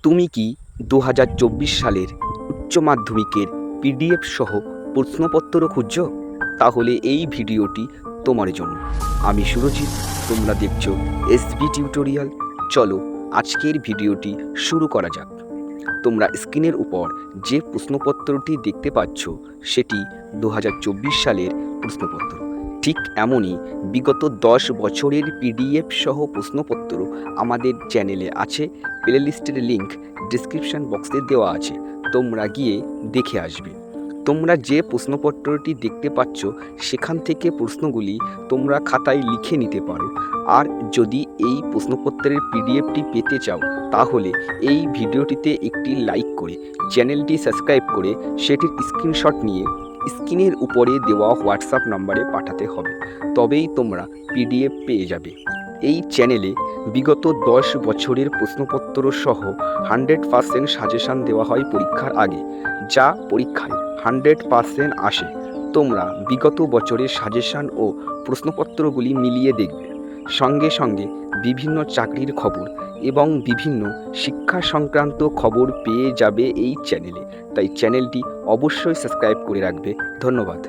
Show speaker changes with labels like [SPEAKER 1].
[SPEAKER 1] তুমি কি 2024 সালের উচ্চ মাধ্যমিকের পিডিএফ সহ প্রশ্নপত্র খুঁজছো? তাহলে এই ভিডিওটি তোমার জন্য। আমি সুরজিৎ, তোমরা দেখছো এসবি টিউটোরিয়াল। চলো আজকের ভিডিওটি শুরু করা যাক। তোমরা স্ক্রিনের উপর যে প্রশ্নপত্রটি দেখতে পাচ্ছ সেটি 2024 সালের প্রশ্নপত্র। ঠিক এমনই বিগত 10 বছরের পিডিএফ সহ প্রশ্নপত্র আমাদের চ্যানেলে আছে। প্লেলিস্টের লিঙ্ক ডিসক্রিপশান বক্সে দেওয়া আছে, তোমরা গিয়ে দেখে আসবে। তোমরা যে প্রশ্নপত্রটি দেখতে পাচ্ছ সেখান থেকে প্রশ্নগুলি তোমরা খাতায় লিখে নিতে পারো। আর যদি এই প্রশ্নপত্রের পিডিএফটি পেতে চাও তাহলে এই ভিডিওটিতে একটি লাইক করে চ্যানেলটি সাবস্ক্রাইব করে সেটির স্ক্রিনশট নিয়ে স্ক্রিনের উপরে দেওয়া হোয়াটসঅ্যাপ নম্বরে পাঠাতে হবে, তবেই তোমরা পিডিএফ পেয়ে যাবে। এই চ্যানেলে বিগত 10 বছরের প্রশ্নপত্র সহ 100% সাজেশান দেওয়া হয় পরীক্ষার আগে, যা পরীক্ষায় 100% আসে। তোমরা বিগত বছরের সাজেশান ও প্রশ্নপত্রগুলি মিলিয়ে দেখবে। সঙ্গে সঙ্গে বিভিন্ন চাকরির খবর এবং বিভিন্ন শিক্ষা সংক্রান্ত খবর পেয়ে যাবে এই চ্যানেলে। তাই চ্যানেলটি অবশ্যই সাবস্ক্রাইব করে রাখবে। ধন্যবাদ।